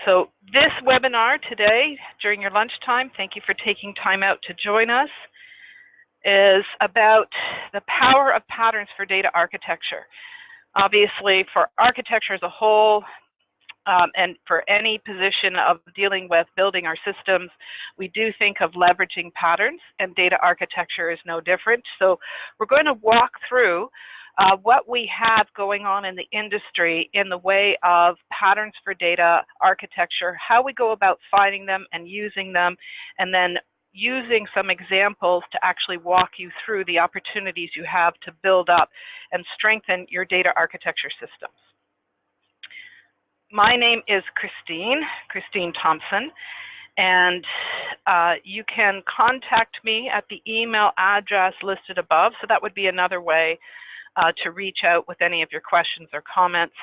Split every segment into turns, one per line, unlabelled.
So this webinar today, during your lunchtime, thank you for taking time out to join us, is about the power of patterns for data architecture. Obviously, for architecture as a whole, and for any position of dealing with building our systems, we do think of leveraging patterns, and data architecture is no different. So we're going to walk through what we have going on in the industry in the way of patterns for data architecture, how we go about finding them and using them, and then using some examples to actually walk you through the opportunities you have to build up and strengthen your data architecture systems. My name is Christine Thompson, and you can contact me at the email address listed above. So that would be another way to reach out with any of your questions or comments.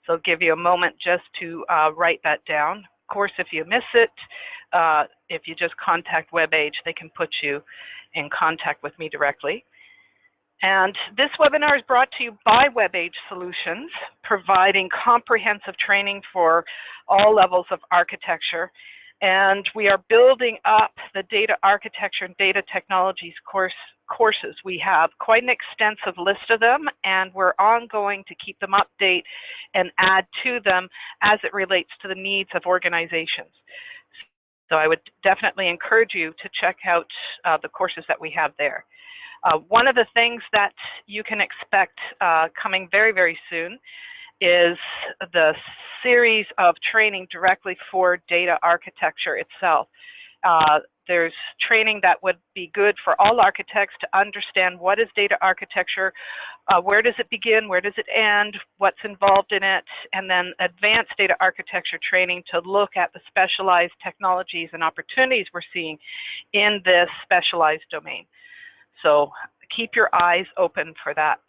So I'll give you a moment just to write that down. Of course, if you miss it, if you just contact WebAge, they can put you in contact with me directly. And this webinar is brought to you by WebAge Solutions, providing comprehensive training for all levels of architecture. And we are building up the data architecture and data technologies courses. We have quite an extensive list of them, and we're ongoing to keep them update and add to them as it relates to the needs of organizations. So I would definitely encourage you to check out the courses that we have there. One of the things that you can expect coming very, very soon is the series of training directly for data architecture itself. There's training that would be good for all architects to understand what is data architecture, where does it begin, where does it end, what's involved in it, and then advanced data architecture training to look at the specialized technologies and opportunities we're seeing in this specialized domain. So keep your eyes open for that.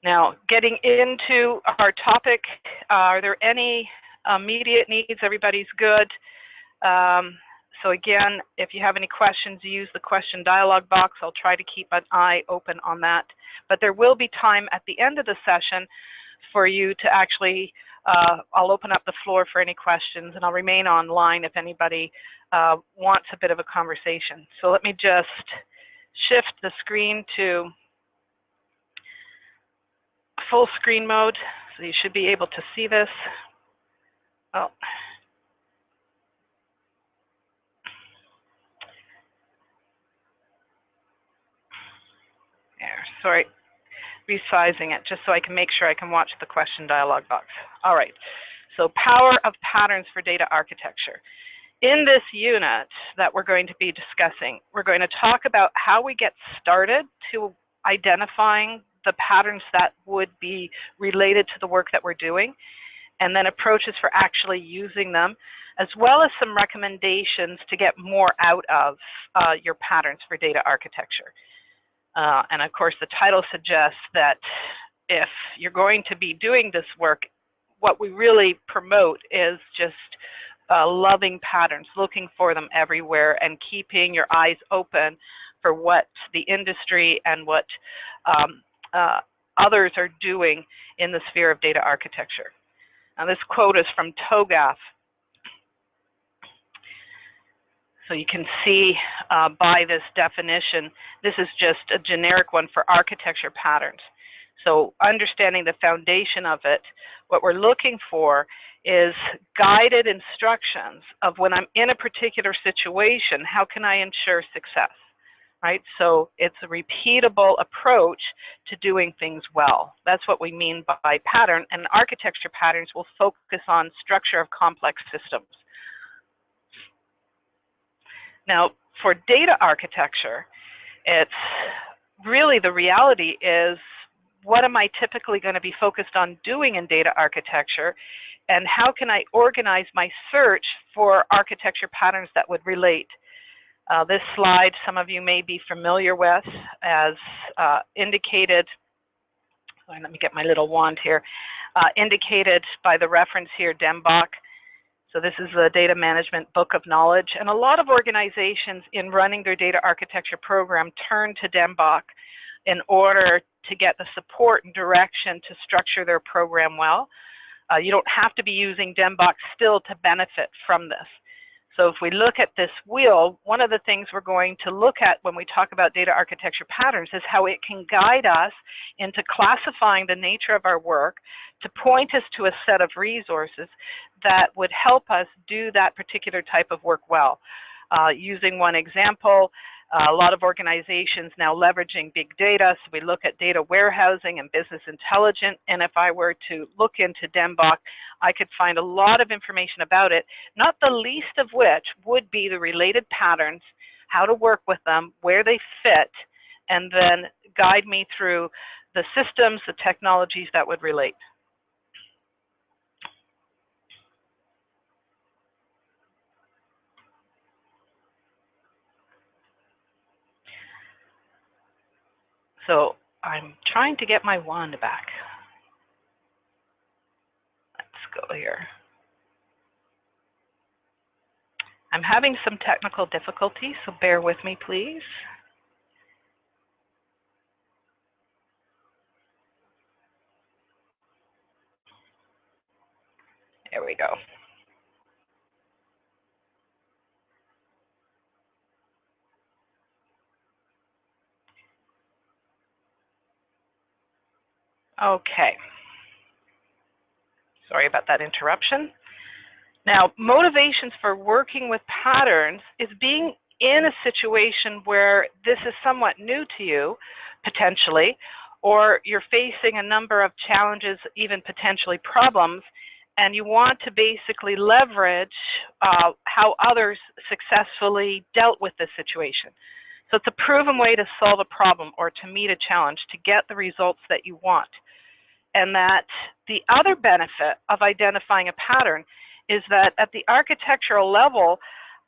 Now, getting into our topic, are there any immediate needs? Everybody's good. So again, if you have any questions, use the question dialog box. I'll try to keep an eye open on that. But there will be time at the end of the session for you to actually, I'll open up the floor for any questions, and I'll remain online if anybody wants a bit of a conversation. So let me just shift the screen to full screen mode, so you should be able to see this. Oh. There, sorry, resizing it just so I can make sure I can watch the question dialog box. All right, so power of patterns for data architecture. In this unit that we're going to be discussing, we're going to talk about how we get started to identifying the patterns that would be related to the work that we're doing, and then approaches for actually using them, as well as some recommendations to get more out of your patterns for data architecture. And of course, the title suggests that if you're going to be doing this work, what we really promote is just loving patterns, looking for them everywhere, and keeping your eyes open for what the industry and what others are doing in the sphere of data architecture. Now, this quote is from TOGAF. So you can see by this definition, this is just a generic one for architecture patterns. So understanding the foundation of it, what we're looking for is guided instructions of when I'm in a particular situation, how can I ensure success, right? So it's a repeatable approach to doing things well. That's what we mean by pattern, and architecture patterns will focus on structure of complex systems. Now, for data architecture, it's really the reality is, what am I typically going to be focused on doing in data architecture, and how can I organize my search for architecture patterns that would relate? This slide, some of you may be familiar with, as indicated, let me get my little wand here, indicated by the reference here, DEMBOK. So this is the Data Management Book of Knowledge, and a lot of organizations in running their data architecture program turn to DEMBOK in order to get the support and direction to structure their program well. You don't have to be using DEMBOK still to benefit from this. So if we look at this wheel, one of the things we're going to look at when we talk about data architecture patterns is how it can guide us into classifying the nature of our work to point us to a set of resources that would help us do that particular type of work well. Using one example, a lot of organizations now leveraging big data, so we look at data warehousing and business intelligence, and if I were to look into DEMBOK, I could find a lot of information about it, not the least of which would be the related patterns, how to work with them, where they fit, and then guide me through the systems, the technologies that would relate. So I'm trying to get my wand back. Let's go here. I'm having some technical difficulties, so bear with me, please. There we go. Okay. Sorry about that interruption. Now, motivations for working with patterns is being in a situation where this is somewhat new to you, potentially, or you're facing a number of challenges, even potentially problems, and you want to basically leverage how others successfully dealt with this situation. So it's a proven way to solve a problem or to meet a challenge to get the results that you want. And that the other benefit of identifying a pattern is that at the architectural level,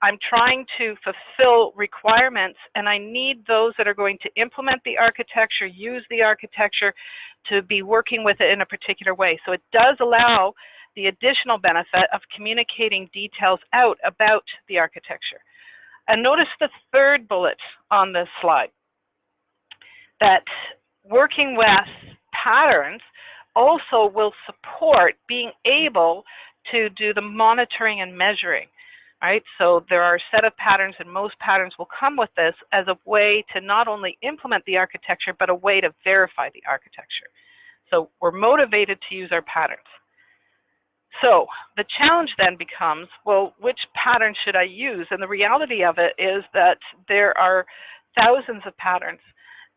I'm trying to fulfill requirements, and I need those that are going to implement the architecture, use the architecture, to be working with it in a particular way. So it does allow the additional benefit of communicating details out about the architecture. And notice the third bullet on this slide, that working with patterns also will support being able to do the monitoring and measuring, right? So there are a set of patterns, and most patterns will come with this as a way to not only implement the architecture, but a way to verify the architecture. So we're motivated to use our patterns. So the challenge then becomes, well, which pattern should I use? And the reality of it is that there are thousands of patterns.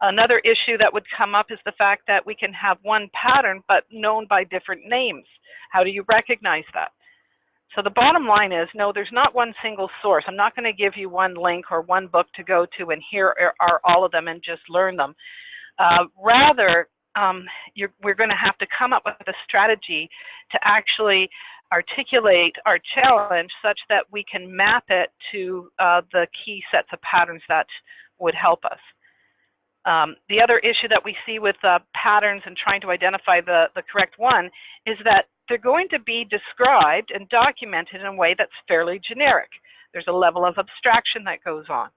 Another issue that would come up is the fact that we can have one pattern but known by different names. How do you recognize that? So the bottom line is, no, there's not one single source. I'm not going to give you one link or one book to go to and here are all of them and just learn them. Rather, we're going to have to come up with a strategy to actually articulate our challenge such that we can map it to the key sets of patterns that would help us. The other issue that we see with patterns and trying to identify the correct one is that they're going to be described and documented in a way that's fairly generic. There's a level of abstraction that goes on.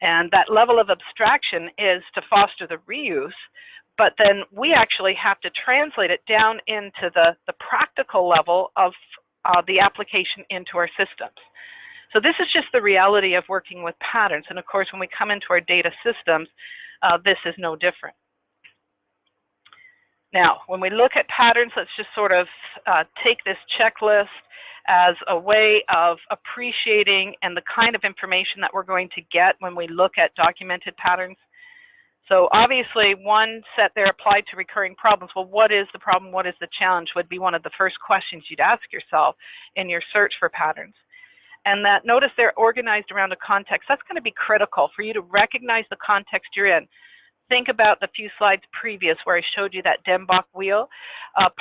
And that level of abstraction is to foster the reuse, but then we actually have to translate it down into the practical level of the application into our systems. So this is just the reality of working with patterns. And of course, when we come into our data systems, this is no different. Now, when we look at patterns, let's just sort of take this checklist as a way of appreciating and the kind of information that we're going to get when we look at documented patterns. So obviously, one set there applied to recurring problems. Well, what is the problem? What is the challenge? Would be one of the first questions you'd ask yourself in your search for patterns. And that, notice they're organized around a context. That's going to be critical for you to recognize the context you're in. Think about the few slides previous where I showed you that DEMBOK wheel.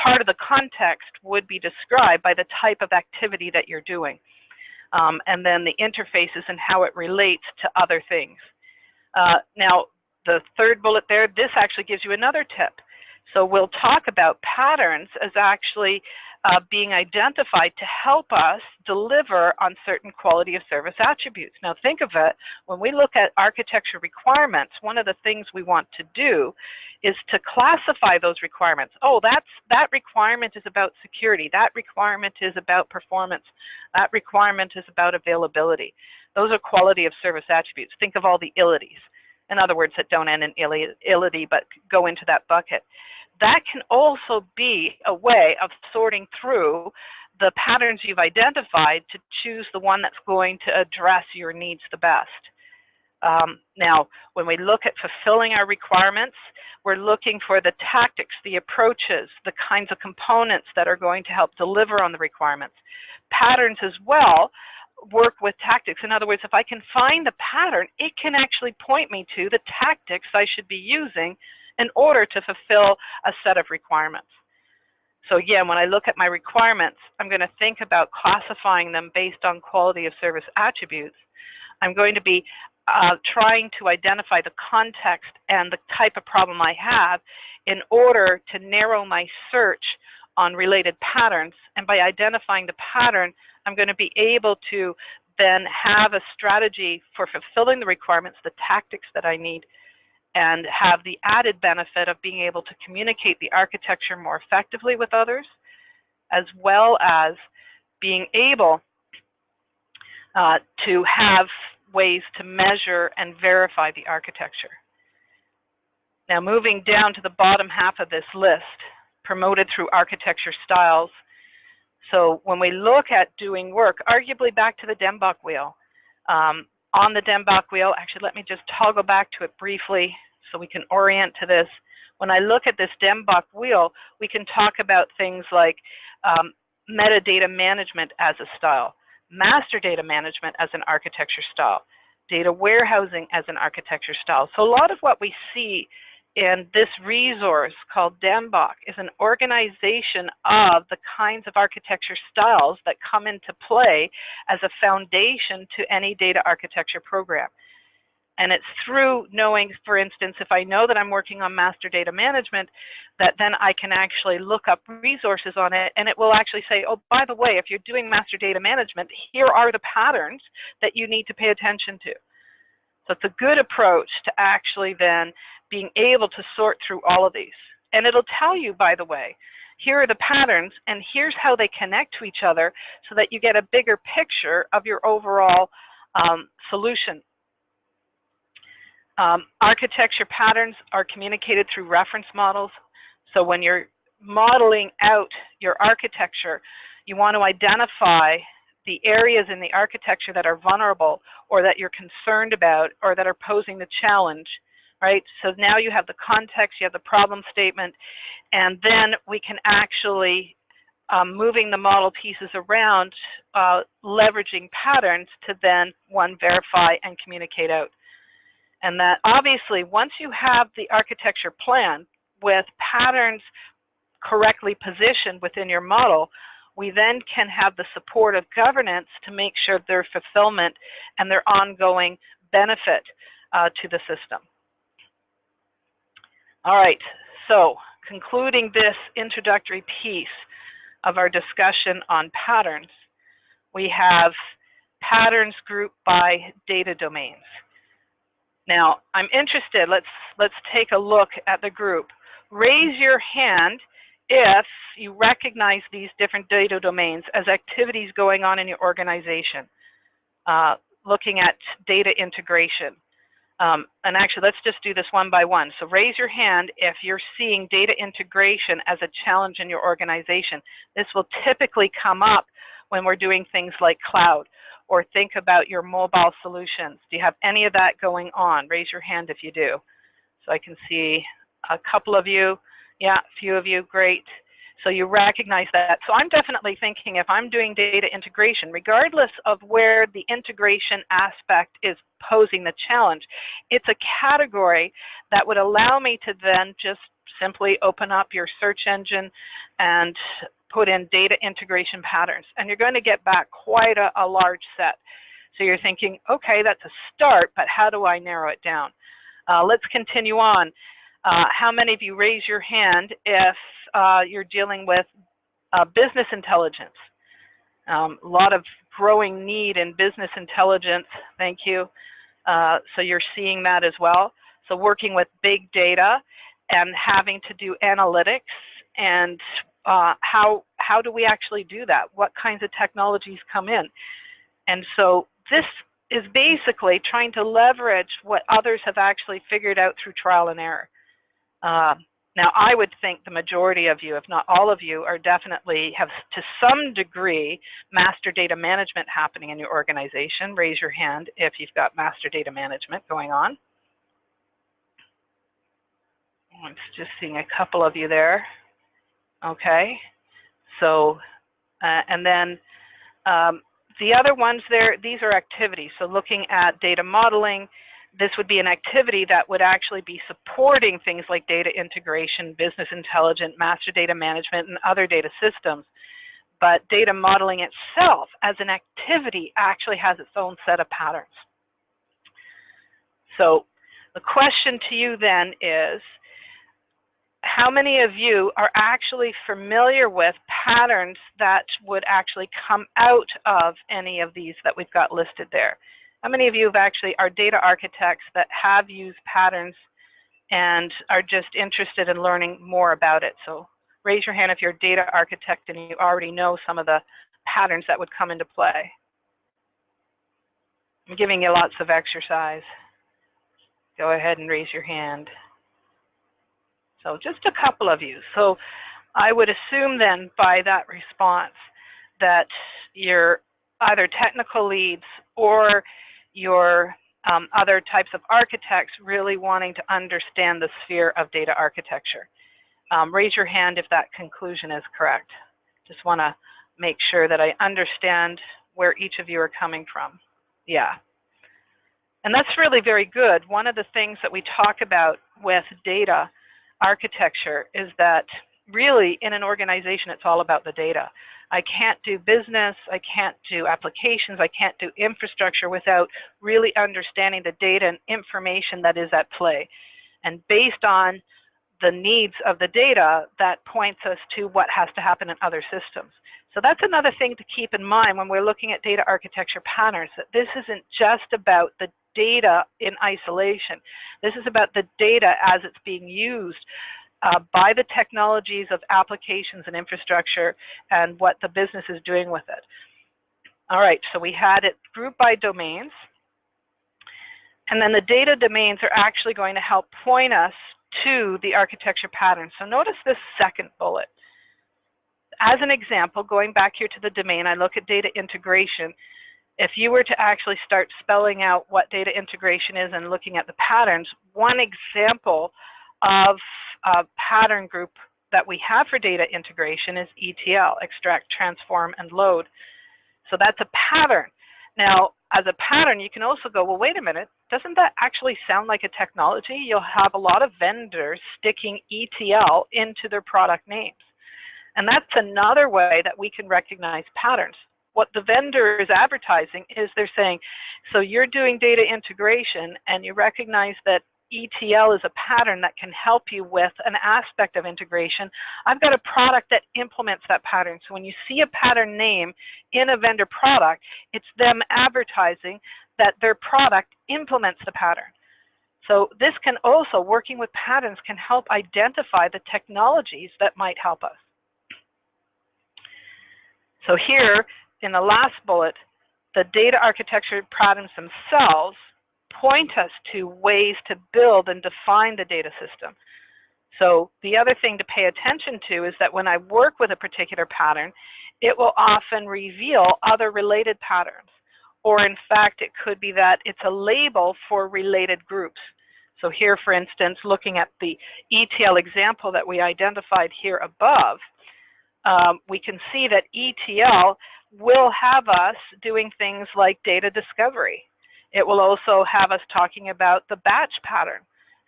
Part of the context would be described by the type of activity that you're doing. And then the interfaces and how it relates to other things. Now, the third bullet there, this actually gives you another tip. So we'll talk about patterns as actually being identified to help us deliver on certain quality of service attributes. Now think of it, when we look at architecture requirements, one of the things we want to do is to classify those requirements. Oh, that requirement is about security. That requirement is about performance. That requirement is about availability. Those are quality of service attributes. Think of all the ilities. In other words, that don't end in ility, but go into that bucket. That can also be a way of sorting through the patterns you've identified to choose the one that's going to address your needs the best. Now, when we look at fulfilling our requirements, we're looking for the tactics, the approaches, the kinds of components that are going to help deliver on the requirements. Patterns as well work with tactics. In other words, if I can find the pattern, it can actually point me to the tactics I should be using in order to fulfill a set of requirements. So again, when I look at my requirements, I'm going to think about classifying them based on quality of service attributes. I'm going to be trying to identify the context and the type of problem I have in order to narrow my search on related patterns. And by identifying the pattern, I'm going to be able to then have a strategy for fulfilling the requirements, the tactics that I need, and have the added benefit of being able to communicate the architecture more effectively with others, as well as being able to have ways to measure and verify the architecture. Now, moving down to the bottom half of this list, promoted through architecture styles. So when we look at doing work, arguably back to the Dembach wheel, on the Dembach wheel, actually let me just toggle back to it briefly so we can orient to this. When I look at this Dembach wheel, we can talk about things like metadata management as a style, master data management as an architecture style, data warehousing as an architecture style. So a lot of what we see in this resource called Dembach is an organization of the kinds of architecture styles that come into play as a foundation to any data architecture program. And it's through knowing, for instance, if I know that I'm working on master data management, that then I can actually look up resources on it, and it will actually say, oh, by the way, if you're doing master data management, here are the patterns that you need to pay attention to. So it's a good approach to actually then being able to sort through all of these. And it'll tell you, by the way, here are the patterns, and here's how they connect to each other so that you get a bigger picture of your overall solution. Architecture patterns are communicated through reference models. So when you're modeling out your architecture, you want to identify the areas in the architecture that are vulnerable or that you're concerned about or that are posing the challenge, right? So now you have the context, you have the problem statement, and then we can actually, moving the model pieces around, leveraging patterns to then, one, verify and communicate out. And that obviously, once you have the architecture plan with patterns correctly positioned within your model, we then can have the support of governance to make sure their fulfillment and their ongoing benefit to the system. All right, so concluding this introductory piece of our discussion on patterns, we have patterns grouped by data domains. Now, I'm interested, let's take a look at the group. Raise your hand if you recognize these different data domains as activities going on in your organization, looking at data integration. And actually, let's just do this one by one. So raise your hand if you're seeing data integration as a challenge in your organization. This will typically come up when we're doing things like cloud, or think about your mobile solutions. Do you have any of that going on? Raise your hand if you do. So I can see a couple of you. Yeah, a few of you, great. So you recognize that. So I'm definitely thinking if I'm doing data integration, regardless of where the integration aspect is posing the challenge, it's a category that would allow me to then just simply open up your search engine and put in data integration patterns. And you're going to get back quite a large set. So you're thinking, okay, that's a start, but how do I narrow it down? Let's continue on. How many of you raise your hand if you're dealing with business intelligence? A lot of growing need in business intelligence. Thank you. So you're seeing that as well. So working with big data and having to do analytics, and how do we actually do that? What kinds of technologies come in? And so this is basically trying to leverage what others have actually figured out through trial and error. Now, I would think the majority of you, if not all of you, are definitely have to some degree master data management happening in your organization. Raise your hand if you've got master data management going on. I'm just seeing a couple of you there. Okay, so and then the other ones there, these are activities. So looking at data modeling, this would be an activity that would actually be supporting things like data integration, business intelligence, master data management, and other data systems. But data modeling itself as an activity actually has its own set of patterns. So the question to you then is, how many of you are actually familiar with patterns that would actually come out of any of these that we've got listed there? How many of you have actually are data architects that have used patterns and are just interested in learning more about it? So raise your hand if you're a data architect and you already know some of the patterns that would come into play. I'm giving you lots of exercise. Go ahead and raise your hand. So just a couple of you. So I would assume then by that response that you're either technical leads or your other types of architects really wanting to understand the sphere of data architecture. Raise your hand if that conclusion is correct. Just want to make sure that I understand where each of you are coming from. Yeah. And that's really very good. One of the things that we talk about with data architecture is that really in an organization it's all about the data. I can't do business, I can't do applications, I can't do infrastructure without really understanding the data and information that is at play. And based on the needs of the data, that points us to what has to happen in other systems. So that's another thing to keep in mind when we're looking at data architecture patterns, that this isn't just about the data in isolation. This is about the data as it's being used by the technologies of applications and infrastructure and what the business is doing with it. All right, so we had it grouped by domains. And then the data domains are actually going to help point us to the architecture pattern. So notice this second bullet. As an example, going back here to the domain, I look at data integration. If you were to actually start spelling out what data integration is and looking at the patterns, one example of a pattern group that we have for data integration is ETL, extract, transform, and load. So that's a pattern. Now, as a pattern, you can also go, well, wait a minute, doesn't that actually sound like a technology? You'll have a lot of vendors sticking ETL into their product names. And that's another way that we can recognize patterns. What the vendor is advertising is they're saying, so you're doing data integration and you recognize that ETL is a pattern that can help you with an aspect of integration. I've got a product that implements that pattern. So when you see a pattern name in a vendor product, it's them advertising that their product implements the pattern. So this can also, working with patterns, can help identify the technologies that might help us. So here, in the last bullet, the data architecture patterns themselves point us to ways to build and define the data system. So the other thing to pay attention to is that when I work with a particular pattern, it will often reveal other related patterns. Or in fact, it could be that it's a label for related groups. So here, for instance, looking at the ETL example that we identified here above, we can see that ETL will have us doing things like data discovery. It will also have us talking about the batch pattern.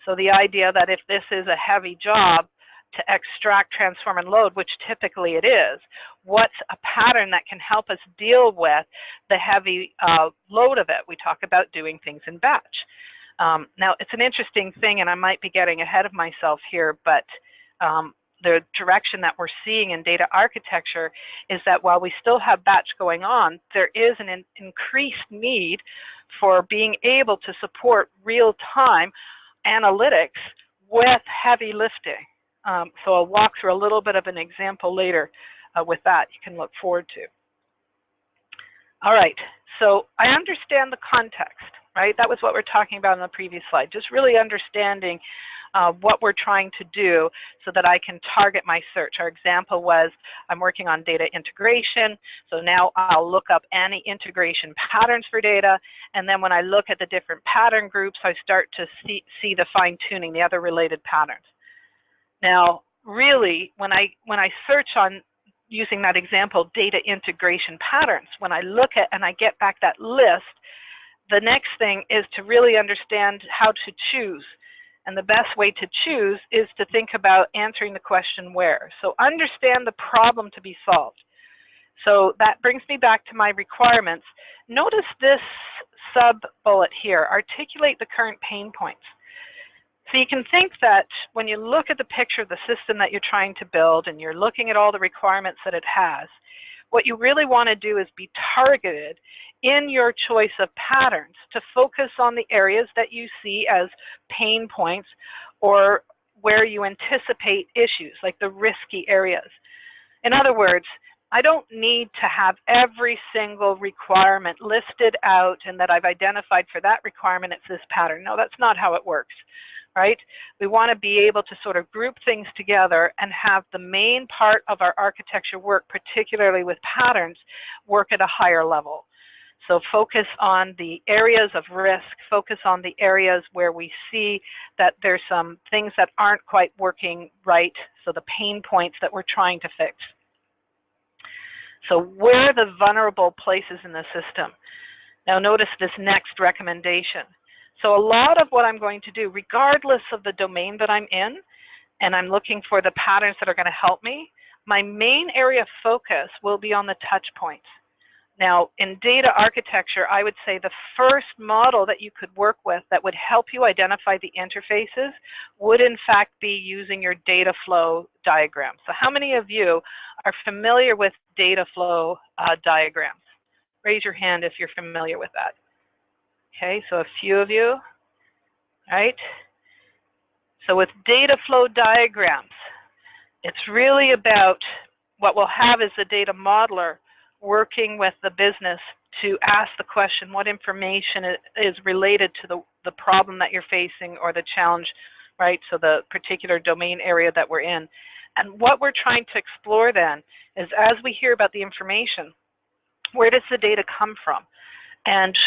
So the idea that if this is a heavy job to extract, transform, and load, which typically it is, what's a pattern that can help us deal with the heavy load of it? We talk about doing things in batch. Now, it's an interesting thing, and I might be getting ahead of myself here, but the direction that we're seeing in data architecture is that while we still have batch going on, there is an increased need for being able to support real-time analytics with heavy lifting. So I'll walk through a little bit of an example later with that you can look forward to. All right, so I understand the context, right? That was what we're talking about in the previous slide, just really understanding what we're trying to do so that I can target my search. Our example was I'm working on data integration, so now I'll look up any integration patterns for data, and then when I look at the different pattern groups, I start to see the fine-tuning, the other related patterns. Now, really, when I search on using that example, data integration patterns, when I look at and I get back that list, the next thing is to really understand how to choose. And the best way to choose is to think about answering the question where. So understand the problem to be solved. So that brings me back to my requirements. Notice this sub-bullet here, articulate the current pain points. So you can think that when you look at the picture of the system that you're trying to build and you're looking at all the requirements that it has, what you really want to do is be targeted in your choice of patterns to focus on the areas that you see as pain points or where you anticipate issues, like the risky areas. In other words, I don't need to have every single requirement listed out and that I've identified for that requirement, it's this pattern. No, that's not how it works, right? We want to be able to sort of group things together and have the main part of our architecture work, particularly with patterns, work at a higher level. So focus on the areas of risk, focus on the areas where we see that there's some things that aren't quite working right, so the pain points that we're trying to fix. So where are the vulnerable places in the system? Now notice this next recommendation. So a lot of what I'm going to do, regardless of the domain that I'm in, and I'm looking for the patterns that are going to help me, my main area of focus will be on the touch points. Now, in data architecture, I would say the first model that you could work with that would help you identify the interfaces would in fact be using your data flow diagram. So how many of you are familiar with data flow diagrams? Raise your hand if you're familiar with that. Okay, so a few of you, right? So with data flow diagrams, it's really about what we'll have is a data modeler working with the business to ask the question, what information is related to the problem that you're facing or the challenge, right? So the particular domain area that we're in. And what we're trying to explore then is as we hear about the information, where does the data come from? And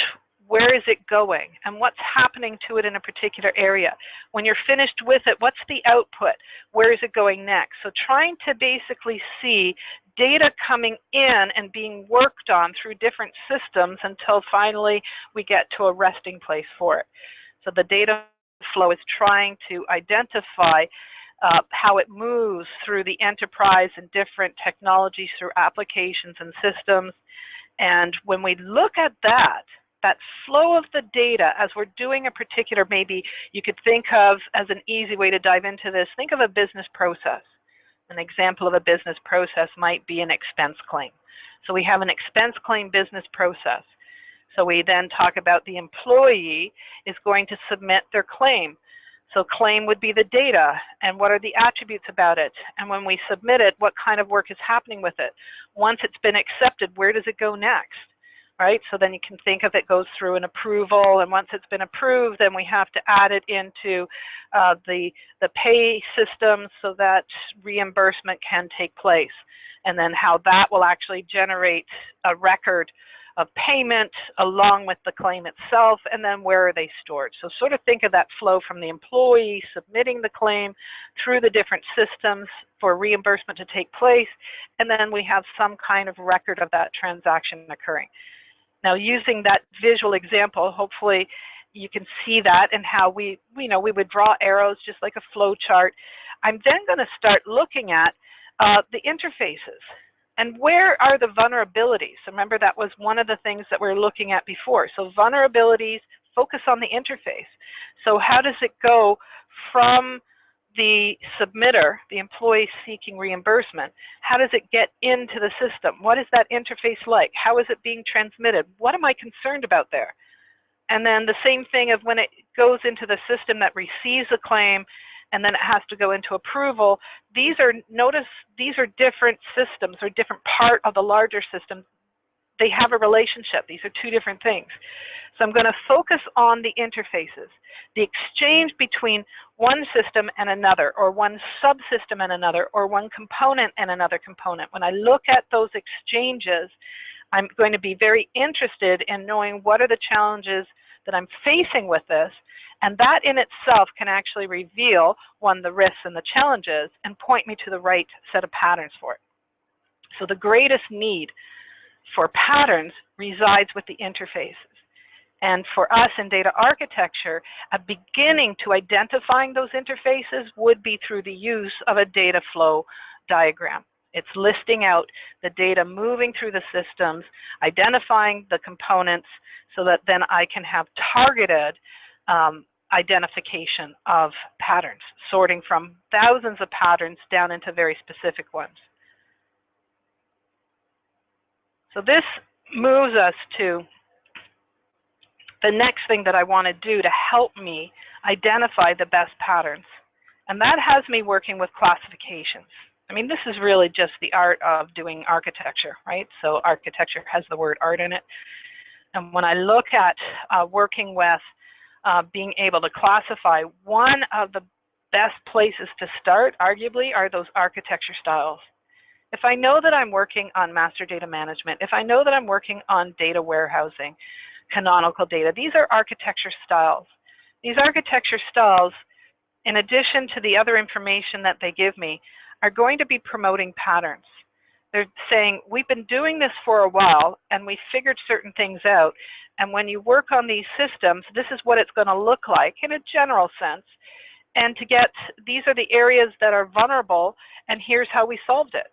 where is it going? And what's happening to it in a particular area? When you're finished with it, what's the output? Where is it going next? So trying to basically see data coming in and being worked on through different systems until finally we get to a resting place for it. So the data flow is trying to identify how it moves through the enterprise and different technologies through applications and systems. And when we look at that flow of the data as we're doing a particular, maybe you could think of as an easy way to dive into this, think of a business process. An example of a business process might be an expense claim. So we have an expense claim business process. So we then talk about the employee is going to submit their claim. So claim would be the data and what are the attributes about it. And when we submit it, what kind of work is happening with it? Once it's been accepted, where does it go next? Right? So then you can think of it goes through an approval, and once it's been approved, then we have to add it into the pay system so that reimbursement can take place. And then how that will actually generate a record of payment along with the claim itself, and then where are they stored. So sort of think of that flow from the employee submitting the claim through the different systems for reimbursement to take place, and then we have some kind of record of that transaction occurring. Now, using that visual example, hopefully you can see that and how we would draw arrows just like a flow chart. I'm then going to start looking at the interfaces and where are the vulnerabilities. So remember, that was one of the things that we were looking at before. So vulnerabilities, focus on the interface. So how does it go from the submitter, the employee seeking reimbursement? How does it get into the system? What is that interface like? How is it being transmitted? What am I concerned about there? And then the same thing of when it goes into the system that receives a claim and then it has to go into approval. These are, notice, these are different systems or different part of the larger system. They have a relationship. These are two different things. So I'm going to focus on the interfaces, the exchange between one system and another, or one subsystem and another, or one component and another component. When I look at those exchanges, I'm going to be very interested in knowing what are the challenges that I'm facing with this, and that in itself can actually reveal, one, the risks and the challenges, and point me to the right set of patterns for it. So the greatest need for patterns resides with the interfaces. And for us in data architecture, a beginning to identifying those interfaces would be through the use of a data flow diagram. It's listing out the data moving through the systems, identifying the components so that then I can have targeted identification of patterns, sorting from thousands of patterns down into very specific ones. So this moves us to the next thing that I want to do to help me identify the best patterns. And that has me working with classifications. I mean, this is really just the art of doing architecture, right? So architecture has the word art in it. And when I look at working with being able to classify, one of the best places to start, arguably, are those architecture styles. If I know that I'm working on master data management, if I know that I'm working on data warehousing, canonical data, these are architecture styles. These architecture styles, in addition to the other information that they give me, are going to be promoting patterns. They're saying, we've been doing this for a while and we figured certain things out, and when you work on these systems, this is what it's going to look like in a general sense. And to get, these are the areas that are vulnerable, and here's how we solved it.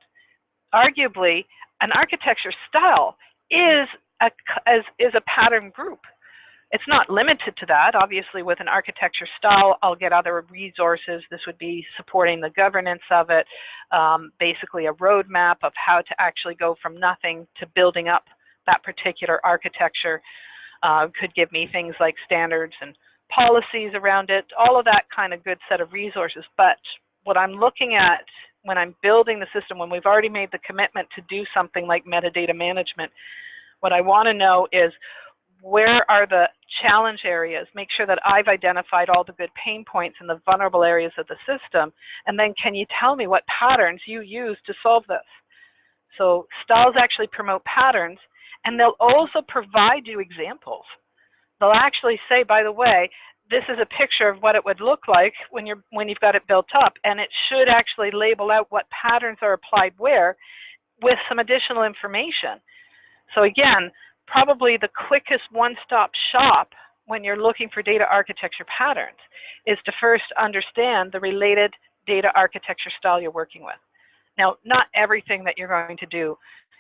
Arguably, an architecture style is a pattern group. It's not limited to that. Obviously, with an architecture style, I'll get other resources. This would be supporting the governance of it, basically a roadmap of how to actually go from nothing to building up that particular architecture. Could give me things like standards and policies around it, all of that kind of good set of resources. But what I'm looking at when I'm building the system, when we've already made the commitment to do something like metadata management, what I want to know is, where are the challenge areas? Make sure that I've identified all the good pain points in the vulnerable areas of the system, and then can you tell me what patterns you use to solve this? So styles actually promote patterns, and they'll also provide you examples. They'll actually say, by the way, this is a picture of what it would look like when you've got it built up, and it should actually label out what patterns are applied where with some additional information. So again, probably the quickest one-stop shop when you're looking for data architecture patterns is to first understand the related data architecture style you're working with. Now, not everything that you're going to do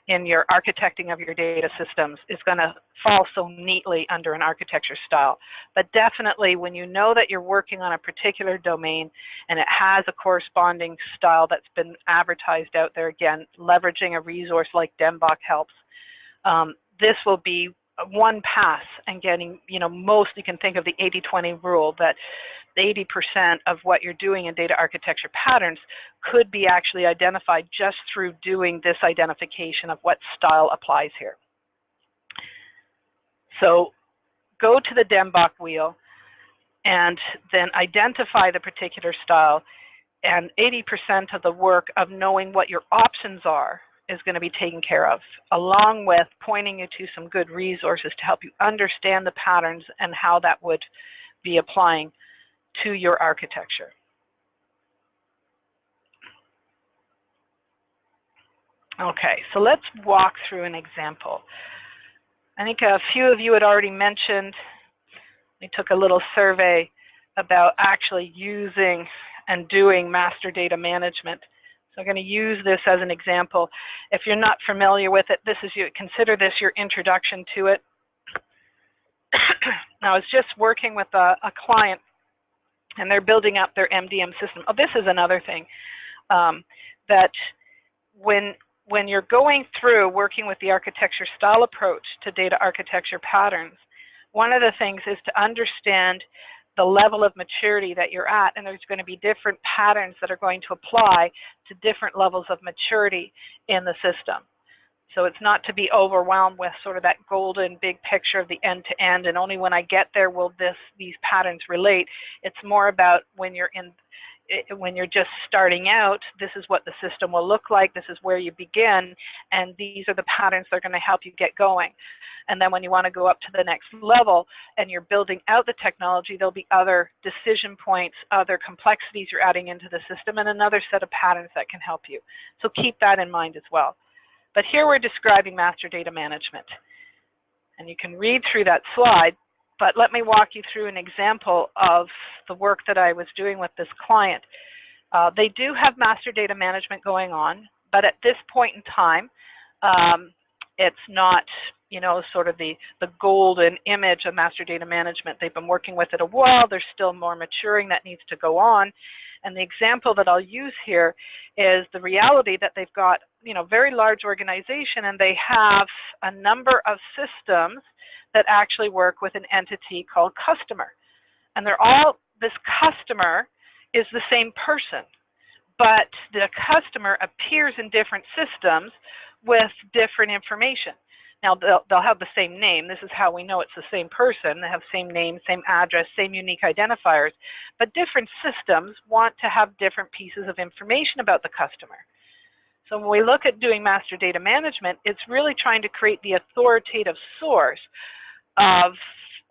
in your architecting of your data systems is going to fall so neatly under an architecture style. But definitely when you know that you're working on a particular domain and it has a corresponding style that's been advertised out there, again, leveraging a resource like Dembach helps. This will be one pass and getting, most, you can think of the 80-20 rule, that 80% of what you're doing in data architecture patterns could be actually identified just through doing this identification of what style applies here. So go to the Dembach wheel and then identify the particular style, and 80% of the work of knowing what your options are is going to be taken care of, along with pointing you to some good resources to help you understand the patterns and how that would be applying to your architecture. Okay, so let's walk through an example. I think a few of you had already mentioned, we took a little survey about actually using and doing master data management. So I'm going to use this as an example. If you're not familiar with it, consider this your introduction to it. Now, I was just working with a client, and they're building up their MDM system. Oh, this is another thing, that when you're going through working with the architecture style approach to data architecture patterns, one of the things is to understand the level of maturity that you're at, and there's going to be different patterns that are going to apply to different levels of maturity in the system. So it's not to be overwhelmed with sort of that golden big picture of the end-to-end, and only when I get there will these patterns relate. It's more about when you're just starting out, this is what the system will look like, this is where you begin, and these are the patterns that are going to help you get going. And then when you want to go up to the next level and you're building out the technology, there'll be other decision points, other complexities you're adding into the system, and another set of patterns that can help you. So keep that in mind as well. But here we're describing master data management. And you can read through that slide, but let me walk you through an example of the work that I was doing with this client. They do have master data management going on, but at this point in time, it's not, you know, sort of the golden image of master data management. They've been working with it a while. There's still more maturing that needs to go on. And the example that I'll use here is the reality that they've got, you know, very large organization, and they have a number of systems that actually work with an entity called customer. And they're all, this customer is the same person, but the customer appears in different systems with different information. Now, they'll have the same name. This is how we know it's the same person. They have same name, same address, same unique identifiers. But different systems want to have different pieces of information about the customer. So when we look at doing master data management, it's really trying to create the authoritative source of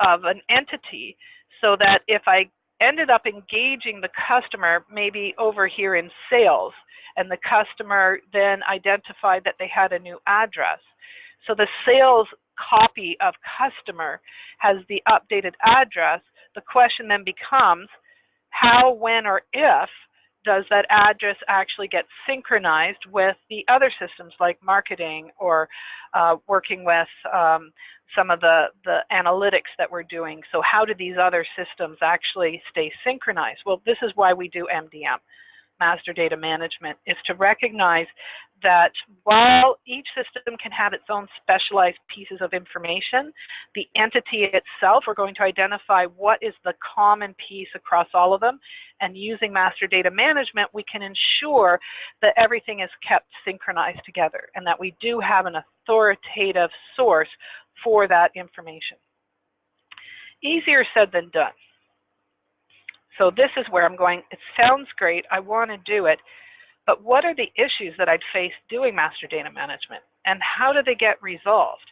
an entity, so that if I ended up engaging the customer maybe over here in sales, and the customer then identified that they had a new address, so the sales copy of customer has the updated address, the question then becomes how, when, or if does that address actually get synchronized with the other systems like marketing, or working with some of the analytics that we're doing. So how do these other systems actually stay synchronized? Well, this is why we do MDM, master data management, is to recognize that while each system can have its own specialized pieces of information, the entity itself, we're going to identify what is the common piece across all of them, and using master data management, we can ensure that everything is kept synchronized together, and that we do have an authoritative source for that information. Easier said than done. So this is where I'm going, it sounds great, I want to do it, but what are the issues that I'd face doing master data management, and how do they get resolved?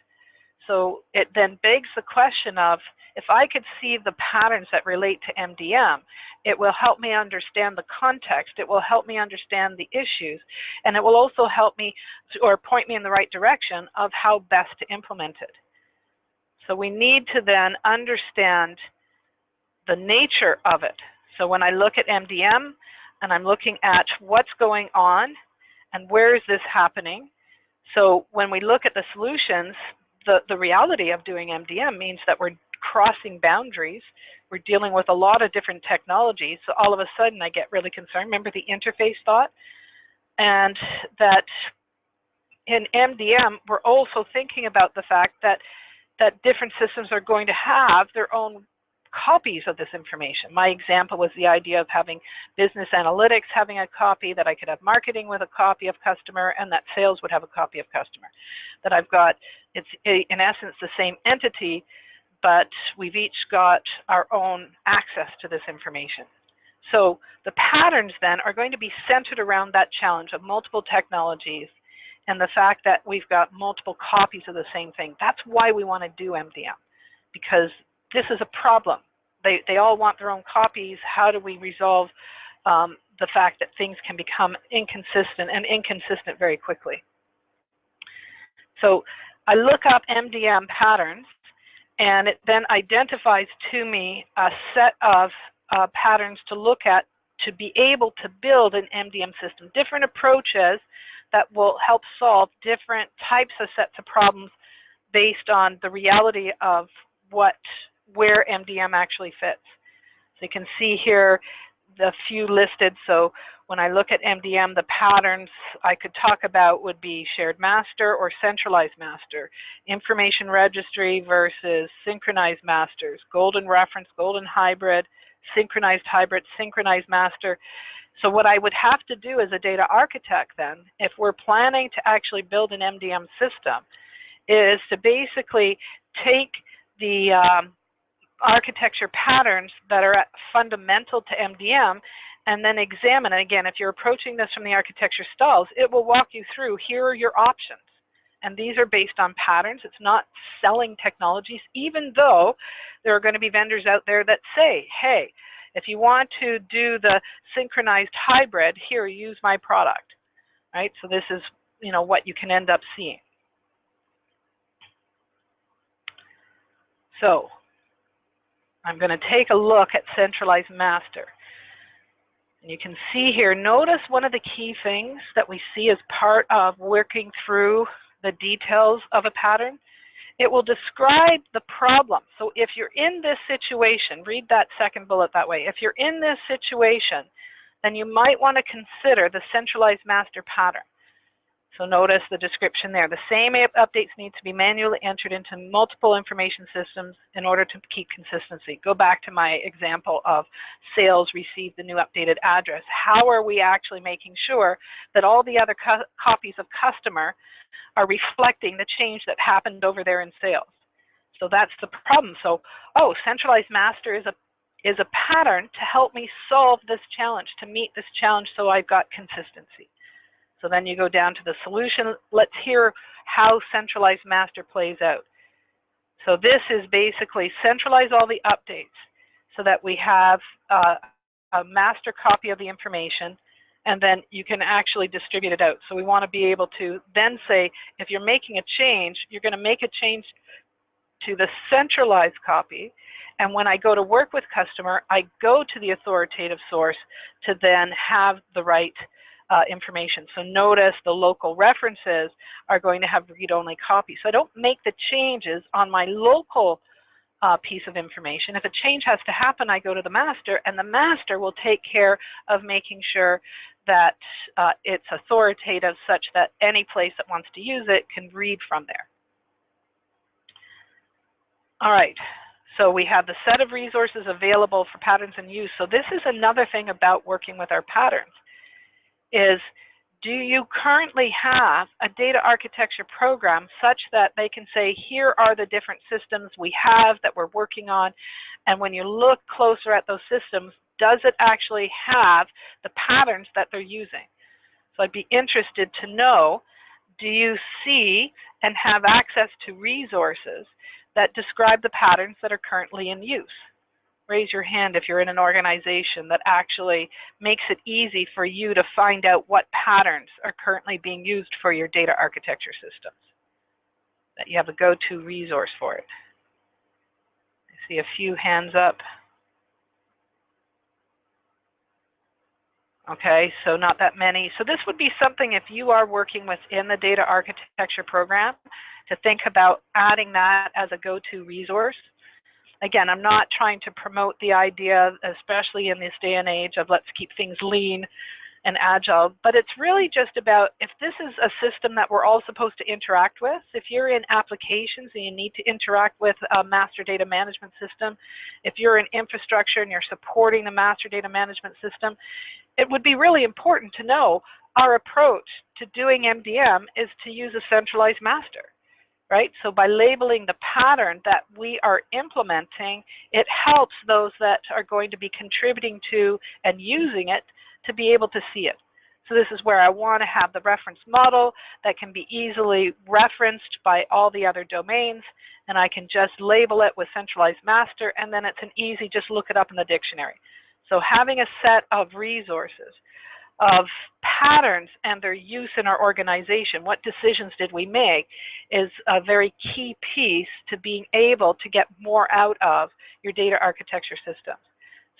So it then begs the question of, if I could see the patterns that relate to MDM, it will help me understand the context, it will help me understand the issues, and it will also help me, or point me in the right direction of how best to implement it. So we need to then understand the nature of it. So when I look at MDM and I'm looking at what's going on and where is this happening, so when we look at the solutions, the reality of doing MDM means that we're crossing boundaries, we're dealing with a lot of different technologies, so all of a sudden I get really concerned. Remember the interface thought? And that in MDM, we're also thinking about the fact that different systems are going to have their own copies of this information. My example was the idea of having business analytics having a copy, that I could have marketing with a copy of customer, and that sales would have a copy of customer. That I've got, it's in essence the same entity, but we've each got our own access to this information. So the patterns then are going to be centered around that challenge of multiple technologies and the fact that we've got multiple copies of the same thing. That's why we want to do MDM, because this is a problem. They all want their own copies. How do we resolve the fact that things can become inconsistent, and inconsistent very quickly? So I look up MDM patterns, and it then identifies to me a set of patterns to look at to be able to build an MDM system. Different approaches that will help solve different types of sets of problems based on the reality of where MDM actually fits. So you can see here the few listed. So when I look at MDM, the patterns I could talk about would be shared master or centralized master, information registry versus synchronized masters, golden reference, golden hybrid, synchronized hybrid, synchronized master. So what I would have to do as a data architect then, if we're planning to actually build an MDM system, is to basically take the architecture patterns that are fundamental to MDM and then examine, and again, if you're approaching this from the architecture stalls, it will walk you through, here are your options. And these are based on patterns. It's not selling technologies, even though there are going to be vendors out there that say, hey, if you want to do the synchronized hybrid, here, use my product, right? So this is, what you can end up seeing. So I'm going to take a look at Centralized Master. And you can see here, notice one of the key things that we see as part of working through the details of a pattern. It will describe the problem. So if you're in this situation, read that second bullet that way. If you're in this situation, then you might want to consider the Centralized Master pattern. So notice the description there. The same updates need to be manually entered into multiple information systems in order to keep consistency. Go back to my example of sales received the new updated address. How are we actually making sure that all the other copies of customer are reflecting the change that happened over there in sales? So that's the problem. So, Centralized Master is a pattern to help me solve this challenge, to meet this challenge, so I've got consistency. So then you go down to the solution. Let's hear how Centralized Master plays out. So this is basically centralize all the updates so that we have a master copy of the information, and then you can actually distribute it out. So we want to be able to then say, if you're making a change, you're going to make a change to the centralized copy, and when I go to work with customer, I go to the authoritative source to then have the right information. So notice the local references are going to have read-only copies. So I don't make the changes on my local piece of information. If a change has to happen, I go to the master, and the master will take care of making sure that it's authoritative such that any place that wants to use it can read from there. All right, so we have the set of resources available for patterns in use. So this is another thing about working with our patterns, is do you currently have a data architecture program such that they can say, here are the different systems we have that we're working on, and when you look closer at those systems, does it actually have the patterns that they're using? So I'd be interested to know, do you see and have access to resources that describe the patterns that are currently in use? Raise your hand if you're in an organization that actually makes it easy for you to find out what patterns are currently being used for your data architecture systems, that you have a go-to resource for it. I see a few hands up. Okay, so not that many. So this would be something, if you are working within the data architecture program, to think about adding that as a go-to resource. Again, I'm not trying to promote the idea, especially in this day and age, of let's keep things lean and agile, but it's really just about, if this is a system that we're all supposed to interact with, if you're in applications and you need to interact with a master data management system, if you're in infrastructure and you're supporting the master data management system, it would be really important to know our approach to doing MDM is to use a centralized master. Right? So by labeling the pattern that we are implementing, it helps those that are going to be contributing to and using it to be able to see it. So this is where I want to have the reference model that can be easily referenced by all the other domains, and I can just label it with Centralized Master, and then it's an easy, just look it up in the dictionary. So having a set of resources, of patterns and their use in our organization, what decisions did we make, is a very key piece to being able to get more out of your data architecture systems.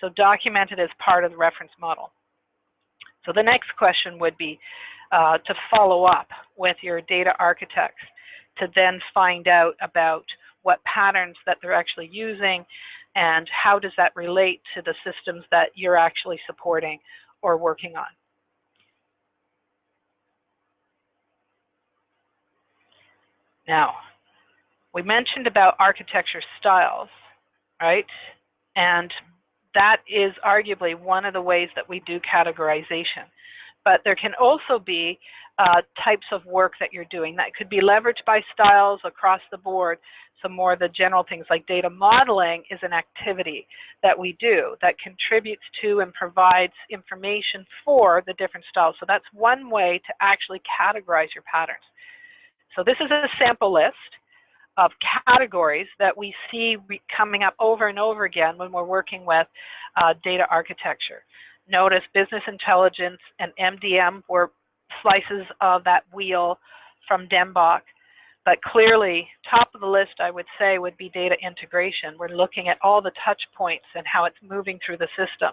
So document it as part of the reference model. So the next question would be to follow up with your data architects to then find out about what patterns that they're actually using, and how does that relate to the systems that you're actually supporting or working on. Now, we mentioned about architecture styles, right? And that is arguably one of the ways that we do categorization. But there can also be types of work that you're doing that could be leveraged by styles across the board. So more of the general things like data modeling is an activity that we do that contributes to and provides information for the different styles. So that's one way to actually categorize your patterns. So this is a sample list of categories that we see coming up over and over again when we're working with data architecture. Notice business intelligence and MDM were slices of that wheel from Dembach. But clearly, top of the list, I would say, would be data integration. We're looking at all the touch points and how it's moving through the system.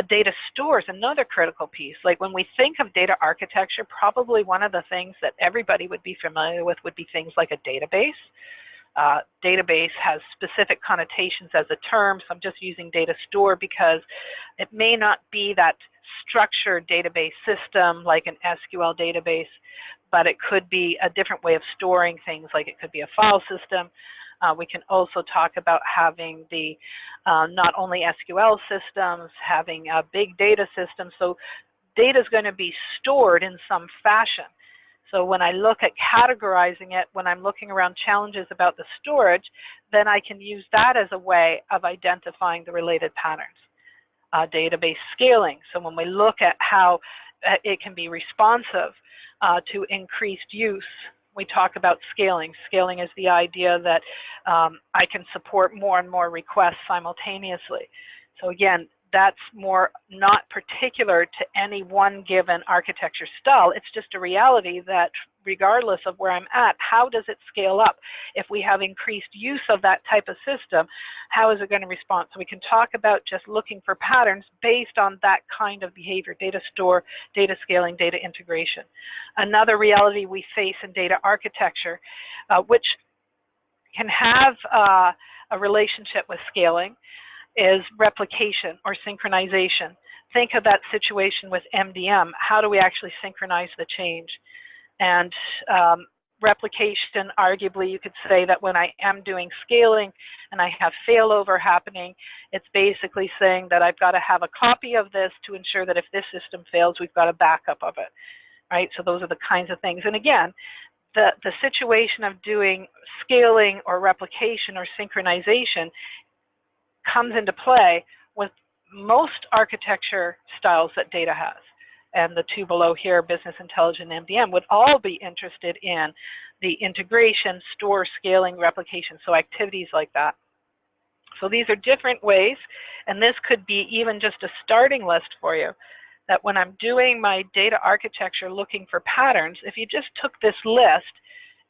Data stores, another critical piece. Like when we think of data architecture, probably one of the things that everybody would be familiar with would be things like a database. Database has specific connotations as a term, so I'm just using data store because it may not be that structured database system like an SQL database, but it could be a different way of storing things, like it could be a file system. We can also talk about having the not only SQL systems, having a big data system. So data is going to be stored in some fashion. So when I look at categorizing it, when I'm looking around challenges about the storage, then I can use that as a way of identifying the related patterns. Database scaling. So when we look at how it can be responsive to increased use, we talk about scaling. Scaling is the idea that I can support more and more requests simultaneously. So again, that's more not particular to any one given architecture style. It's just a reality that regardless of where I'm at, how does it scale up? If we have increased use of that type of system, how is it going to respond? So we can talk about just looking for patterns based on that kind of behavior: data store, data scaling, data integration. Another reality we face in data architecture, which can have a relationship with scaling, is replication or synchronization. Think of that situation with MDM. How do we actually synchronize the change? And replication, arguably, you could say that when I am doing scaling and I have failover happening, it's basically saying that I've got to have a copy of this to ensure that if this system fails, we've got a backup of it, right? So those are the kinds of things. And again, the situation of doing scaling or replication or synchronization comes into play with most architecture styles that data has. And the two below here, business intelligence and MDM, would all be interested in the integration, store, scaling, replication, so activities like that. So these are different ways, and this could be even just a starting list for you, that when I'm doing my data architecture looking for patterns, if you just took this list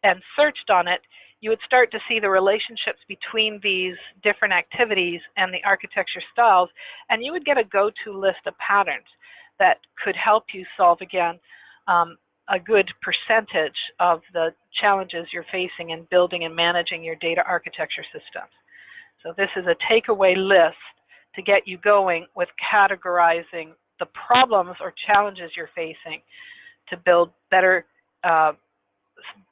and searched on it, you would start to see the relationships between these different activities and the architecture styles, and you would get a go-to list of patterns that could help you solve, again, a good percentage of the challenges you're facing in building and managing your data architecture systems. So this is a takeaway list to get you going with categorizing the problems or challenges you're facing to build better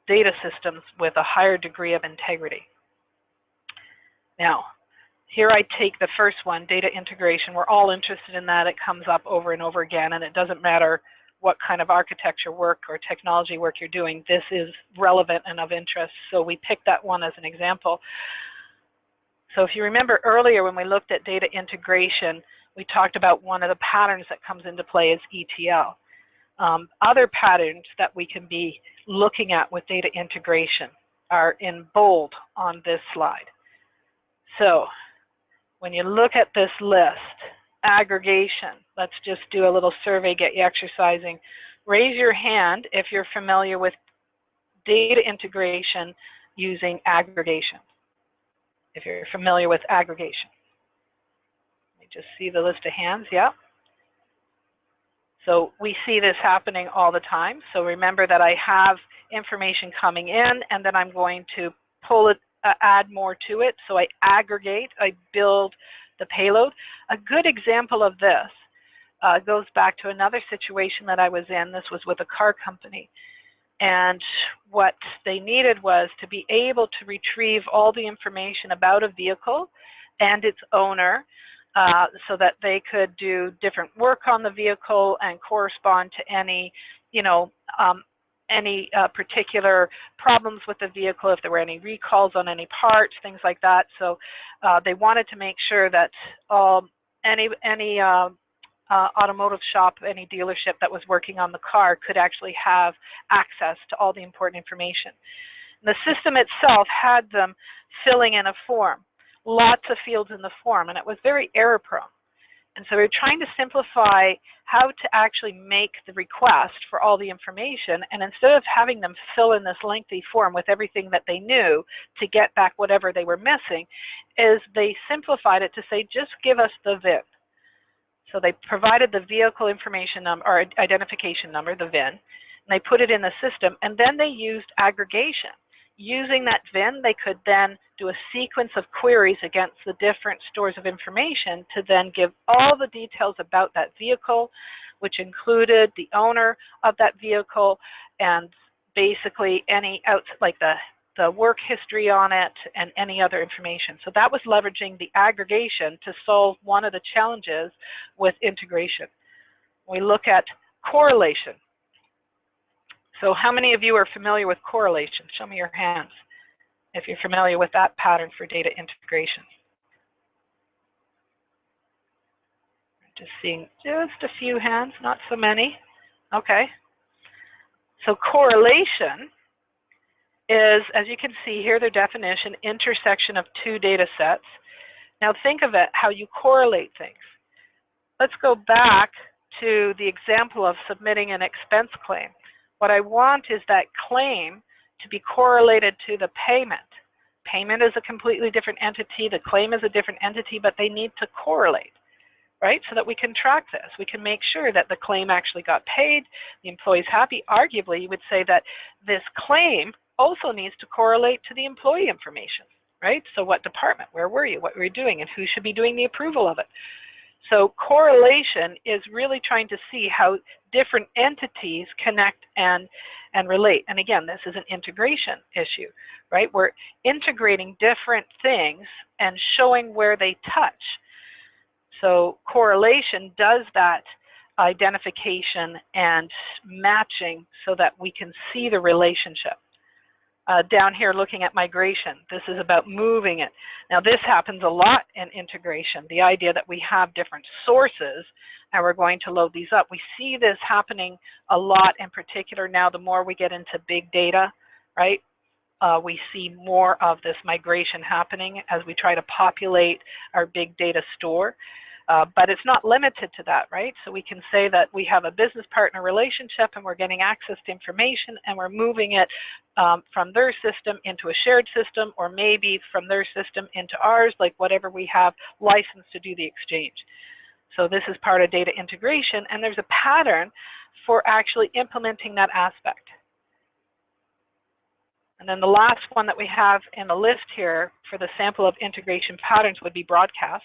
data systems with a higher degree of integrity. Now, here I take the first one, data integration. We're all interested in that. It comes up over and over again, and it doesn't matter what kind of architecture work or technology work you're doing. This is relevant and of interest, so we picked that one as an example. So if you remember earlier when we looked at data integration, we talked about one of the patterns that comes into play is ETL. Other patterns that we can be looking at with data integration are in bold on this slide. So when you look at this list, aggregation, let's just do a little survey, get you exercising. Raise your hand if you're familiar with data integration using aggregation. If you're familiar with aggregation. Let me just see the list of hands, yeah. So we see this happening all the time. So remember that I have information coming in, and then I'm going to pull it add more to it. So I aggregate, I build the payload. A good example of this goes back to another situation that I was in. This was with a car company. And what they needed was to be able to retrieve all the information about a vehicle and its owner so that they could do different work on the vehicle and correspond to any, any particular problems with the vehicle, if there were any recalls on any parts, things like that. So they wanted to make sure that any automotive shop, any dealership that was working on the car could actually have access to all the important information. The system itself had them filling in a form, lots of fields in the form, and it was very error prone. And so we were trying to simplify how to actually make the request for all the information, and instead of having them fill in this lengthy form with everything that they knew to get back whatever they were missing, is they simplified it to say, just give us the VIN. So they provided the vehicle information number, or identification number, the VIN, and they put it in the system, and then they used aggregation. Using that VIN, they could then do a sequence of queries against the different stores of information to then give all the details about that vehicle, which included the owner of that vehicle and basically any like the work history on it and any other information. So that was leveraging the aggregation to solve one of the challenges with integration. We look at correlation. So how many of you are familiar with correlation? Show me your hands if you're familiar with that pattern for data integration. Just seeing just a few hands, not so many. Okay. So correlation is, as you can see here, the definition, intersection of two data sets. Now think of it, how you correlate things. Let's go back to the example of submitting an expense claim. What I want is that claim to be correlated to the payment. Payment is a completely different entity, the claim is a different entity, but they need to correlate, right? So that we can track this. We can make sure that the claim actually got paid, the employee's happy. Arguably, you would say that this claim also needs to correlate to the employee information, right? So what department, where were you, what were you doing, and who should be doing the approval of it? So correlation is really trying to see how different entities connect and relate. And again, this is an integration issue, right? We're integrating different things and showing where they touch. So correlation does that identification and matching so that we can see the relationship. Down here looking at migration, this is about moving it. Now this happens a lot in integration, the idea that we have different sources and we're going to load these up. We see this happening a lot, in particular now the more we get into big data, right? We see more of this migration happening as we try to populate our big data store. But it's not limited to that, right? So we can say that we have a business partner relationship and we're getting access to information and we're moving it from their system into a shared system, or maybe from their system into ours, like whatever we have licensed to do the exchange. So this is part of data integration, and there's a pattern for actually implementing that aspect. And then the last one that we have in the list here for the sample of integration patterns would be broadcast.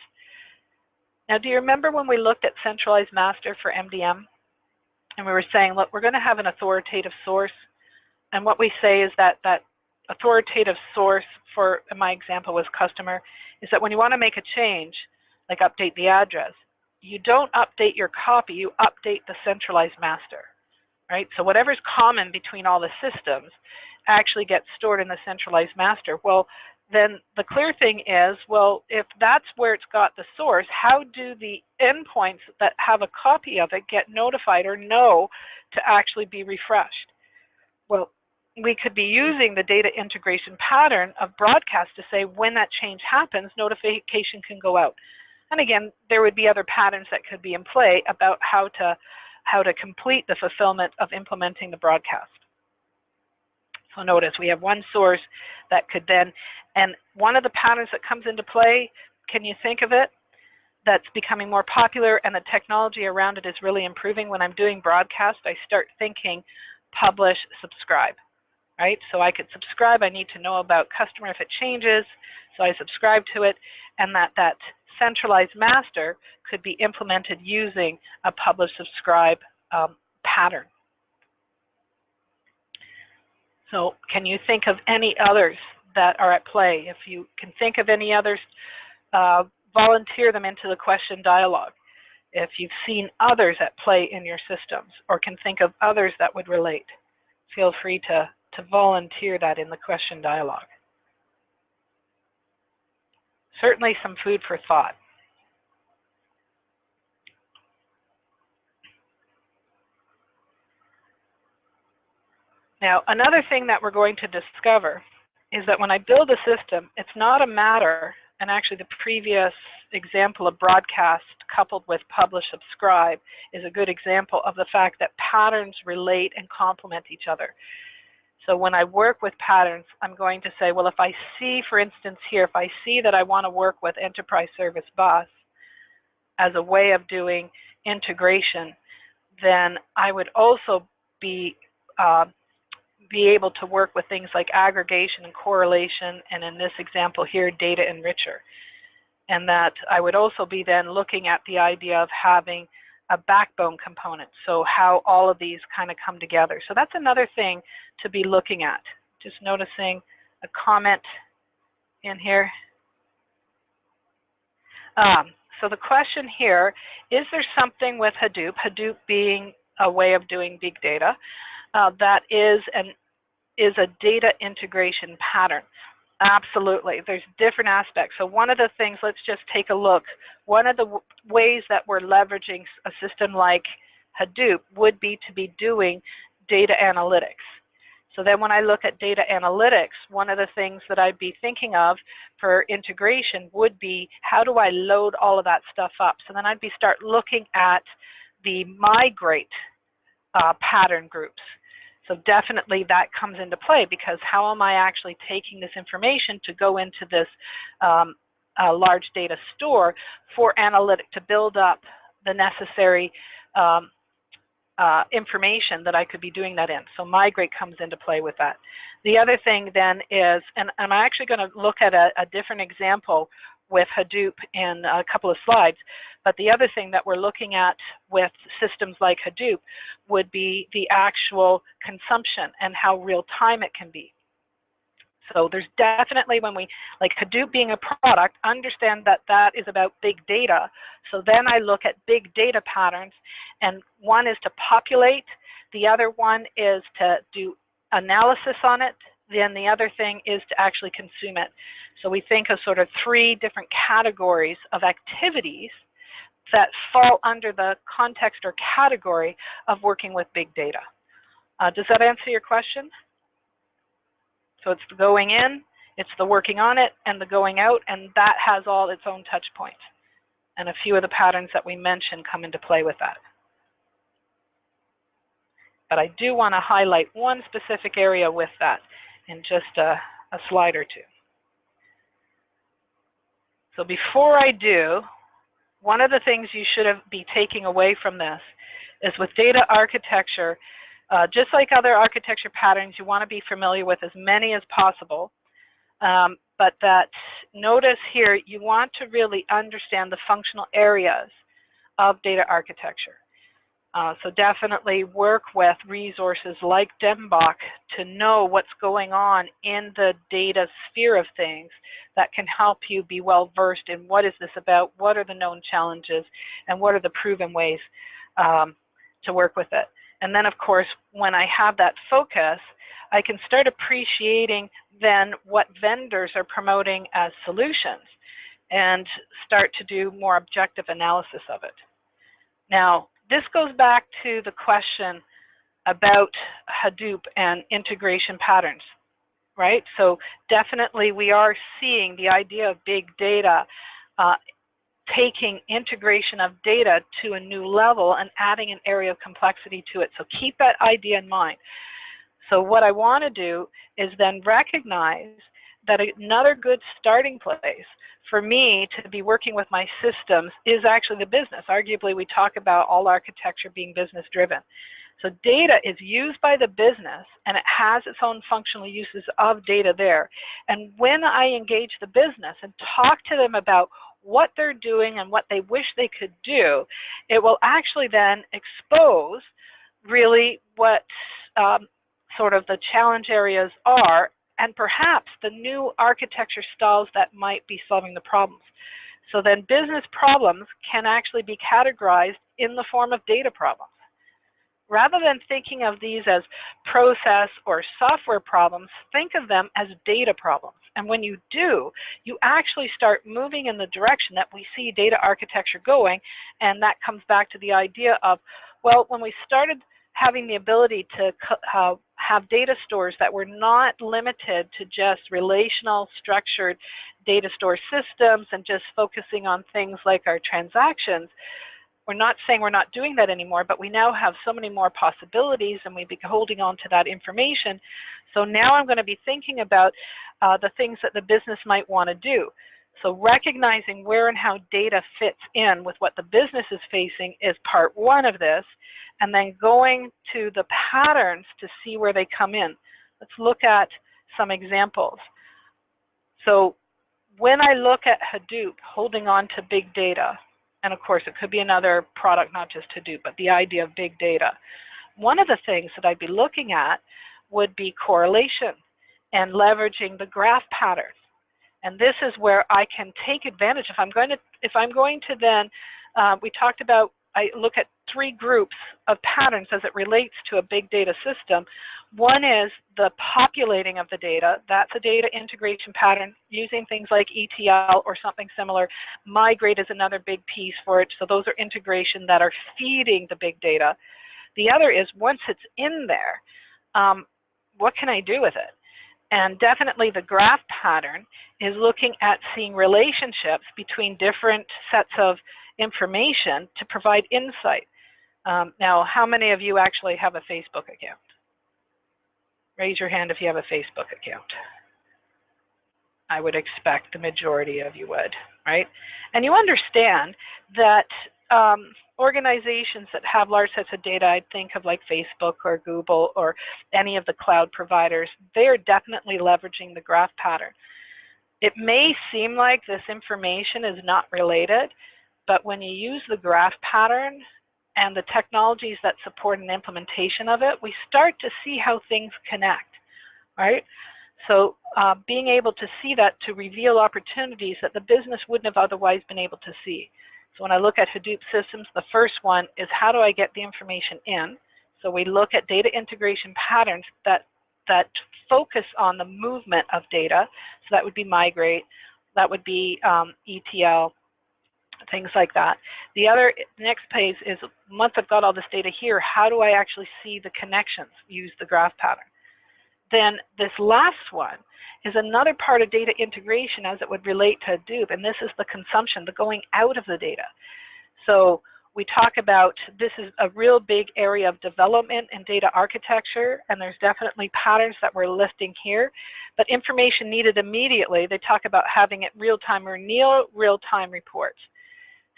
Now, do you remember when we looked at Centralized Master for MDM? And we were saying, look, we're going to have an authoritative source. And what we say is that that authoritative source, for my example was customer, is that when you want to make a change, like update the address, you don't update your copy, you update the Centralized Master, right? So whatever's common between all the systems actually gets stored in the Centralized Master. Well, then the clear thing is, well, if that's where it's got the source, how do the endpoints that have a copy of it get notified or know to actually be refreshed? Well, we could be using the data integration pattern of broadcast to say when that change happens, notification can go out. And again, there would be other patterns that could be in play about how to complete the fulfillment of implementing the broadcast. So notice we have one source that could then, and one of the patterns that comes into play, can you think of it, that's becoming more popular and the technology around it is really improving. When I'm doing broadcast, I start thinking publish, subscribe, right? So I could subscribe. I need to know about customer if it changes, so I subscribe to it, and that centralized master could be implemented using a publish subscribe pattern. So can you think of any others that are at play? If you can think of any others, volunteer them into the question dialogue. If you've seen others at play in your systems or can think of others that would relate, feel free to volunteer that in the question dialogue. Certainly some food for thought. Now, another thing that we're going to discover is that when I build a system, it's not a matter, and actually the previous example of broadcast coupled with publish subscribe is a good example of the fact that patterns relate and complement each other. So when I work with patterns, I'm going to say, well, if I see, for instance here, if I see that I want to work with Enterprise Service Bus as a way of doing integration, then I would also be able to work with things like aggregation and correlation, and in this example here, data enricher. And that I would also be then looking at the idea of having a backbone component, so how all of these kind of come together. So that's another thing to be looking at. Just noticing a comment in here. So the question here, is there something with Hadoop, Hadoop being a way of doing big data, that is a data integration pattern? Absolutely. There's different aspects. So one of the things, let's just take a look. One of the ways that we're leveraging a system like Hadoop would be to be doing data analytics. So then when I look at data analytics, one of the things that I'd be thinking of for integration would be, how do I load all of that stuff up? So then I'd be start looking at the migrate pattern groups. So definitely that comes into play, because how am I actually taking this information to go into this large data store for analytic to build up the necessary information that I could be doing that in. So migrate comes into play with that. The other thing then is, and I'm actually going to look at a different example with Hadoop in a couple of slides, but the other thing that we're looking at with systems like Hadoop would be the actual consumption and how real time it can be. So there's definitely, when we, like Hadoop being a product, understand that that is about big data. So then I look at big data patterns, and one is to populate, the other one is to do analysis on it, then the other thing is to actually consume it. So we think of sort of three different categories of activities that fall under the context or category of working with big data. Does that answer your question? So it's the going in, it's the working on it, and the going out, and that has all its own touch points. And a few of the patterns that we mentioned come into play with that. But I do want to highlight one specific area with that in just a slide or two. So before I do, one of the things you should be taking away from this is with data architecture, just like other architecture patterns, you want to be familiar with as many as possible. But that notice here, you want to really understand the functional areas of data architecture. So definitely work with resources like DEMBOK to know what's going on in the data sphere of things that can help you be well versed in what is this about, what are the known challenges, and what are the proven ways to work with it. And then, of course, when I have that focus, I can start appreciating then what vendors are promoting as solutions and start to do more objective analysis of it. Now, this goes back to the question about Hadoop and integration patterns, right? So definitely we are seeing the idea of big data taking integration of data to a new level and adding an area of complexity to it. So keep that idea in mind. So what I want to do is then recognize that another good starting place for me to be working with my systems is actually the business. Arguably, we talk about all architecture being business driven. So data is used by the business, and it has its own functional uses of data there. And when I engage the business and talk to them about what they're doing and what they wish they could do, it will actually then expose really what sort of the challenge areas are, and perhaps the new architecture styles that might be solving the problems. So then business problems can actually be categorized in the form of data problems. Rather than thinking of these as process or software problems, think of them as data problems. And when you do, you actually start moving in the direction that we see data architecture going, and that comes back to the idea of, well, when we started having the ability to have data stores that were not limited to just relational structured data store systems and just focusing on things like our transactions, we're not saying we're not doing that anymore, but we now have so many more possibilities, and we've been holding on to that information. So now I'm going to be thinking about the things that the business might want to do. So recognizing where and how data fits in with what the business is facing is part one of this, and then going to the patterns to see where they come in. Let's look at some examples. So when I look at Hadoop holding on to big data, and of course it could be another product, not just Hadoop, but the idea of big data, one of the things that I'd be looking at would be correlation and leveraging the graph patterns. And this is where I can take advantage. If I'm going to then, we talked about, I look at three groups of patterns as it relates to a big data system. One is the populating of the data. That's a data integration pattern using things like ETL or something similar. Migrate is another big piece for it. So those are integration that are feeding the big data. The other is once it's in there, what can I do with it? And definitely the graph pattern is looking at seeing relationships between different sets of information to provide insight. Now, how many of you actually have a Facebook account? Raise your hand if you have a Facebook account. I would expect the majority of you would, right? And you understand that organizations that have large sets of data, I'd think of like Facebook or Google or any of the cloud providers, they're definitely leveraging the graph pattern. It may seem like this information is not related, but when you use the graph pattern and the technologies that support an implementation of it, we start to see how things connect, right? So being able to see that to reveal opportunities that the business wouldn't have otherwise been able to see. So when I look at Hadoop systems, the first one is how do I get the information in? So we look at data integration patterns that focus on the movement of data. So that would be migrate, that would be ETL, things like that. The next page is once I've got all this data here, how do I actually see the connections? Use the graph pattern. Then this last one is another part of data integration as it would relate to Hadoop, and this is the consumption, the going out of the data. So we talk about this is a real big area of development in data architecture, and there's definitely patterns that we're listing here, but information needed immediately, they talk about having it real-time or near real-time reports.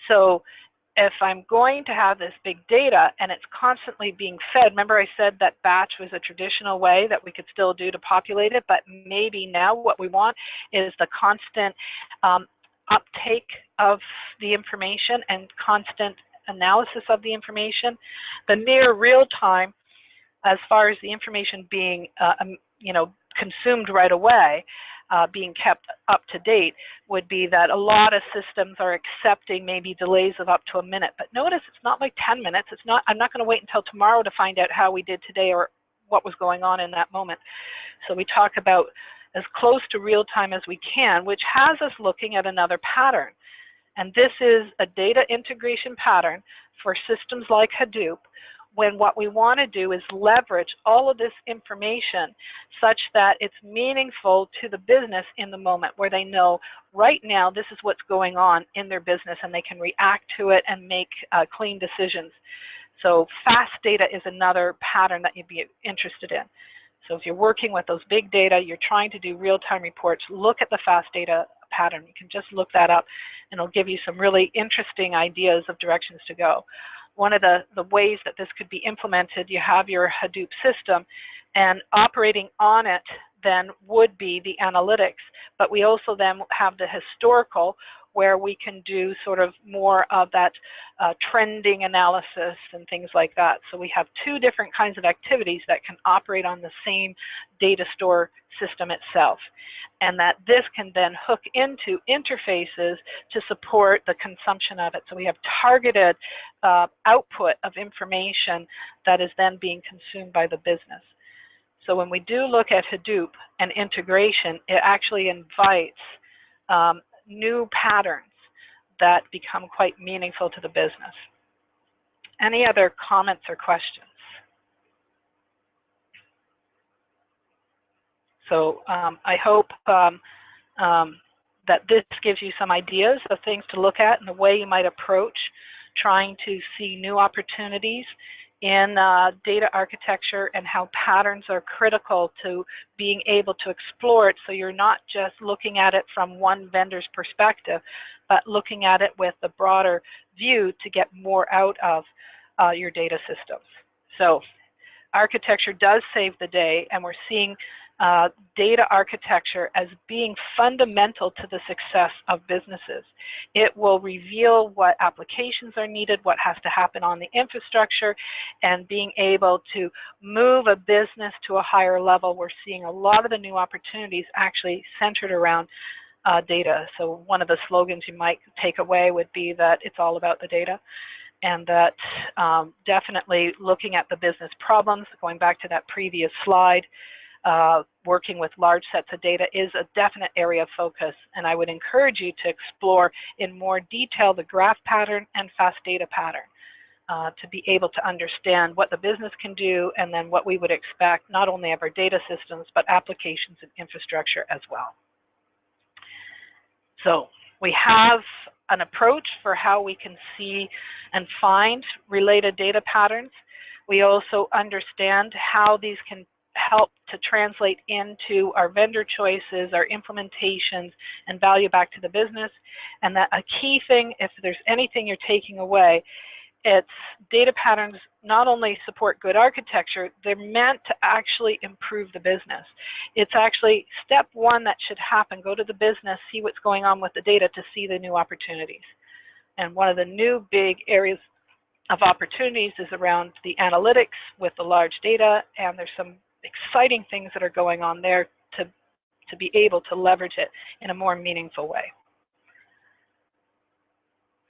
So if I'm going to have this big data and it's constantly being fed, remember I said that batch was a traditional way that we could still do to populate it, but maybe now what we want is the constant uptake of the information and constant analysis of the information. The near real time, as far as the information being consumed right away, being kept up to date, would be that a lot of systems are accepting maybe delays of up to a minute. But notice it's not like 10 minutes. It's not, I'm not going to wait until tomorrow to find out how we did today or what was going on in that moment. So we talk about as close to real time as we can, which has us looking at another pattern. And this is a data integration pattern for systems like Hadoop, when what we want to do is leverage all of this information such that it's meaningful to the business in the moment, where they know right now this is what's going on in their business and they can react to it and make clean decisions. So fast data is another pattern that you'd be interested in. So if you're working with those big data, you're trying to do real-time reports, look at the fast data pattern. You can just look that up and it'll give you some really interesting ideas of directions to go. one of the ways that this could be implemented, you have your Hadoop system, and operating on it then would be the analytics, but we also then have the historical, where we can do sort of more of that trending analysis and things like that. So we have two different kinds of activities that can operate on the same data store system itself, and that this can then hook into interfaces to support the consumption of it. So we have targeted output of information that is then being consumed by the business. So when we do look at Hadoop and integration, it actually invites new patterns that become quite meaningful to the business. Any other comments or questions? So I hope that this gives you some ideas of things to look at and the way you might approach trying to see new opportunities in data architecture, and how patterns are critical to being able to explore it, so you're not just looking at it from one vendor's perspective, but looking at it with the broader view to get more out of your data systems. So architecture does save the day, and we're seeing data architecture as being fundamental to the success of businesses. It will reveal what applications are needed, what has to happen on the infrastructure, and being able to move a business to a higher level. We're seeing a lot of the new opportunities actually centered around data. So one of the slogans you might take away would be that it's all about the data, and that definitely looking at the business problems, going back to that previous slide, working with large sets of data is a definite area of focus, and I would encourage you to explore in more detail the graph pattern and fast data pattern to be able to understand what the business can do, and then what we would expect not only of our data systems but applications and infrastructure as well. So we have an approach for how we can see and find related data patterns. We also understand how these can help to translate into our vendor choices, our implementations, and value back to the business. And that a key thing, if there's anything you're taking away, it's data patterns not only support good architecture, they're meant to actually improve the business. It's actually step one that should happen. Go to the business, see what's going on with the data to see the new opportunities. And one of the new big areas of opportunities is around the analytics with the large data, and there's some exciting things that are going on there to be able to leverage it in a more meaningful way.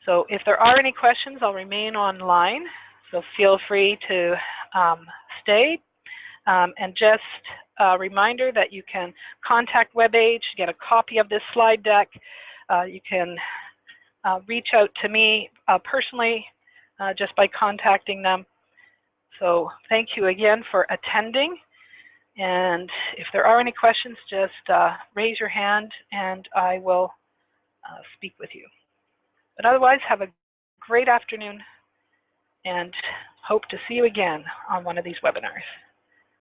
So if there are any questions, I'll remain online, so feel free to stay. And just a reminder that you can contact WebAge, get a copy of this slide deck. You can reach out to me personally just by contacting them. So thank you again for attending. And if there are any questions, just raise your hand and I will speak with you. But otherwise, have a great afternoon and hope to see you again on one of these webinars.